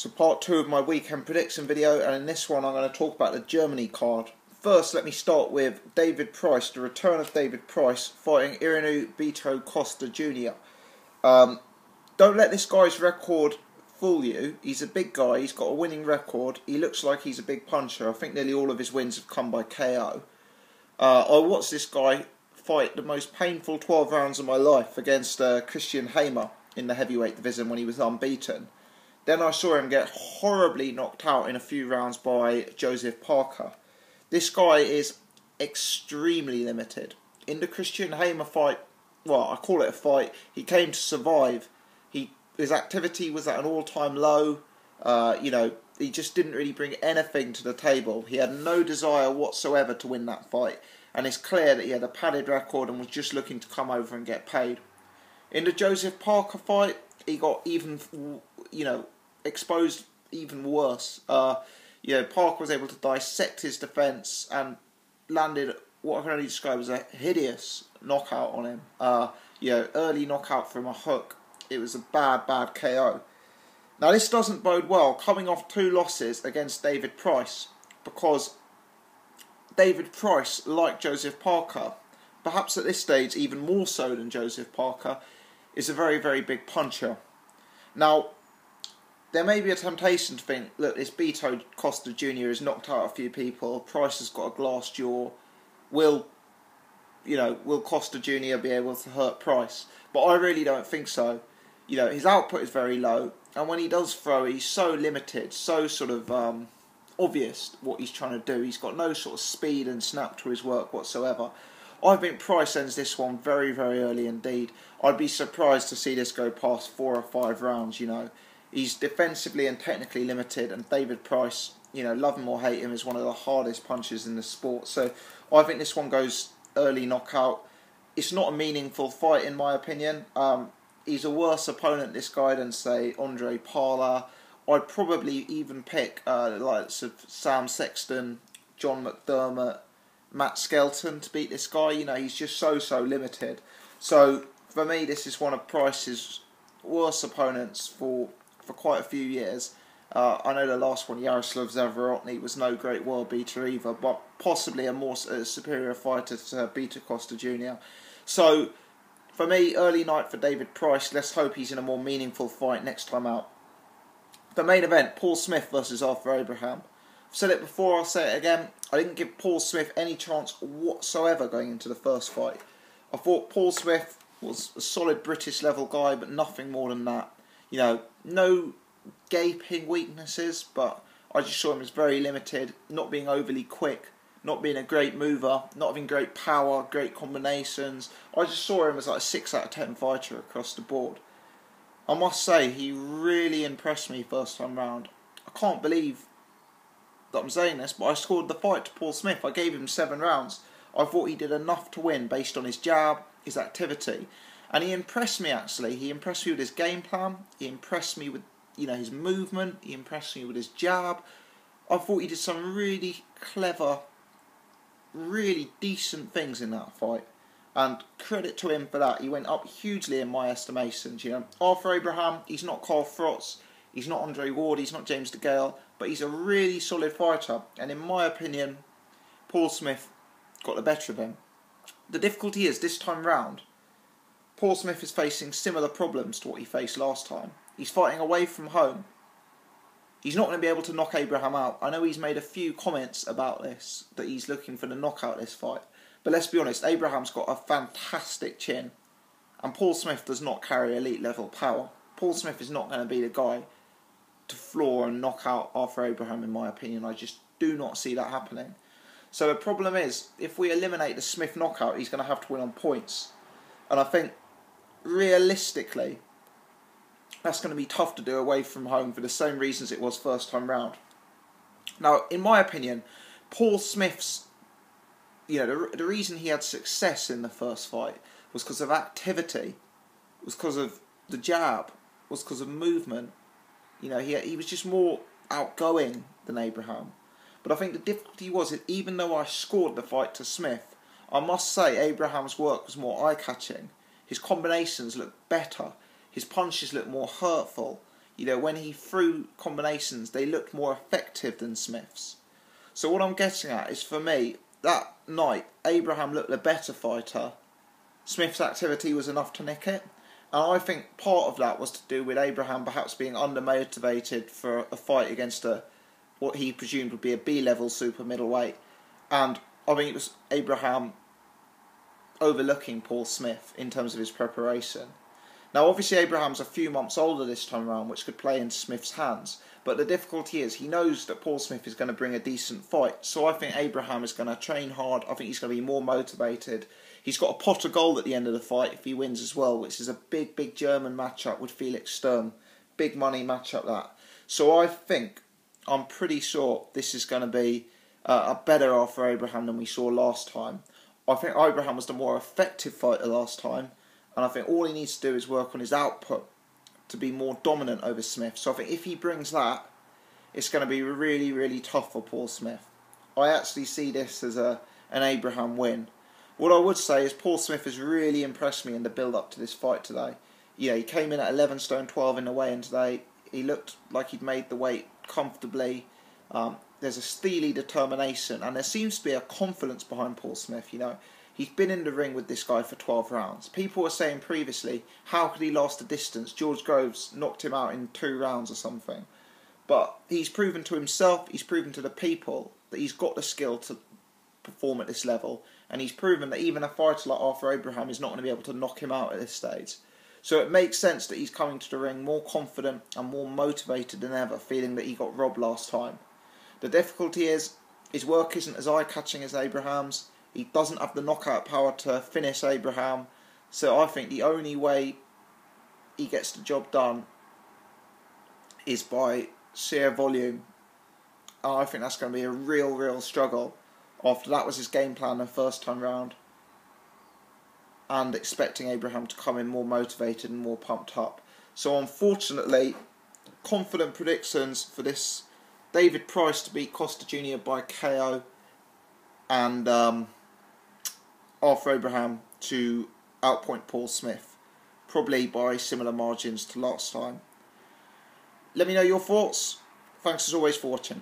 So part 2 of my weekend prediction video, and in this one I'm going to talk about the Germany card. First, let me start with David Price, the return of David Price fighting Beato Costa Jr. Don't let this guy's record fool you. He's a big guy, he's got a winning record, he looks like he's a big puncher. I think nearly all of his wins have come by KO. I watched this guy fight the most painful 12 rounds of my life against Christian Hamer in the heavyweight division when he was unbeaten. Then I saw him get horribly knocked out in a few rounds by Joseph Parker. This guy is extremely limited. In the Christian Hamer fight, well, I call it a fight, he came to survive. His activity was at an all-time low. He just didn't really bring anything to the table. He had no desire whatsoever to win that fight. And it's clear that he had a padded record and was just looking to come over and get paid. In the Joseph Parker fight, he got even, exposed even worse. Parker was able to dissect his defence and landed what I can only describe as a hideous knockout on him. Early knockout from a hook. It was a bad KO. Now this doesn't bode well, coming off 2 losses against David Price, because David Price, like Joseph Parker, perhaps at this stage even more so than Joseph Parker, is a very, very big puncher. Now, there may be a temptation to think, look, this Beato Costa Jr. has knocked out a few people, Price has got a glass jaw, will Costa Jr. be able to hurt Price? But I really don't think so. His output is very low, and when he does throw, he's so limited, so sort of obvious what he's trying to do. He's got no sort of speed and snap to his work whatsoever. I think Price ends this one very, very early indeed. I'd be surprised to see this go past 4 or 5 rounds, He's defensively and technically limited, and David Price, love him or hate him, is one of the hardest punchers in the sport. So I think this one goes early knockout. It's not a meaningful fight in my opinion. He's a worse opponent, this guy, than, say, Andre Parla. I'd probably even pick the likes of Sam Sexton, John McDermott, Matt Skelton to beat this guy. He's just so limited. So, for me, this is one of Price's worst opponents for quite a few years. I know the last one, Yaroslav Zavarotny, was no great world beater either, but possibly a more superior fighter to Beato Costa Jr. So, for me, early night for David Price. Let's hope he's in a more meaningful fight next time out. The main event, Paul Smith versus Arthur Abraham. I've said it before, I'll say it again. I didn't give Paul Smith any chance whatsoever going into the first fight. I thought Paul Smith was a solid British level guy, but nothing more than that. No gaping weaknesses, but I just saw him as very limited, not being overly quick, not being a great mover, not having great power, great combinations. I just saw him as like a 6 out of 10 fighter across the board. I must say, he really impressed me first time round. I can't believe that I'm saying this, but I scored the fight to Paul Smith. I gave him 7 rounds. I thought he did enough to win based on his jab, his activity. And he impressed me actually. He impressed me with his game plan. He impressed me with his movement. He impressed me with his jab. I thought he did some really clever, really decent things in that fight, and credit to him for that. He went up hugely in my estimations. Arthur Abraham, he's not Carl Frotz, he's not Andre Ward, he's not James DeGale, but he's a really solid fighter, and in my opinion, Paul Smith got the better of him. The difficulty is, this time round, Paul Smith is facing similar problems to what he faced last time. He's fighting away from home. He's not going to be able to knock Abraham out. I know he's made a few comments about this, that he's looking for the knockout this fight. But let's be honest, Abraham's got a fantastic chin. And Paul Smith does not carry elite level power. Paul Smith is not going to be the guy to floor and knock out Arthur Abraham, in my opinion. I just do not see that happening. So the problem is, if we eliminate the Smith knockout, he's going to have to win on points. And I think, realistically, that's going to be tough to do away from home for the same reasons it was first time round. Now, in my opinion, Paul Smith's, the reason he had success in the first fight was because of activity, was because of the jab, was because of movement. He was just more outgoing than Abraham. But I think the difficulty was that even though I scored the fight to Smith, I must say Abraham's work was more eye-catching. His combinations looked better. His punches looked more hurtful. you know, when he threw combinations, they looked more effective than Smith's. So what I'm getting at is, for me, that night, Abraham looked the better fighter. Smith's activity was enough to nick it. And I think part of that was to do with Abraham perhaps being undermotivated for a fight against what he presumed would be a B-level super middleweight. And I think it was Abraham overlooking Paul Smith in terms of his preparation. Now, obviously, Abraham's a few months older this time around, which could play into Smith's hands. But the difficulty is, he knows that Paul Smith is going to bring a decent fight. So I think Abraham is going to train hard. I think he's going to be more motivated. He's got a pot of gold at the end of the fight if he wins as well, which is a big, big German matchup with Felix Sturm. Big money matchup, that. So I think, I'm pretty sure this is going to be a better half for Abraham than we saw last time. I think Abraham was the more effective fighter last time. And I think all he needs to do is work on his output to be more dominant over Smith. So I think if he brings that, it's going to be really, really tough for Paul Smith. I actually see this as an Abraham win. What I would say is Paul Smith has really impressed me in the build-up to this fight today. Yeah, he came in at 11 stone 12 in the weigh-in today. He looked like he'd made the weight comfortably. There's a steely determination, and there seems to be a confidence behind Paul Smith, you know. He's been in the ring with this guy for 12 rounds. People were saying previously, how could he last the distance? George Groves knocked him out in 2 rounds or something. But he's proven to himself, he's proven to the people that he's got the skill to perform at this level. And he's proven that even a fighter like Arthur Abraham is not going to be able to knock him out at this stage. So it makes sense that he's coming to the ring more confident and more motivated than ever, feeling that he got robbed last time. The difficulty is, his work isn't as eye-catching as Abraham's. He doesn't have the knockout power to finish Abraham. So I think the only way he gets the job done is by sheer volume. And I think that's going to be a real, real struggle. After that was his game plan the first time round. And expecting Abraham to come in more motivated and more pumped up. So unfortunately, confident predictions for this: David Price to beat Costa Jr. by KO. And Arthur Abraham to outpoint Paul Smith, probably by similar margins to last time. Let me know your thoughts. Thanks as always for watching.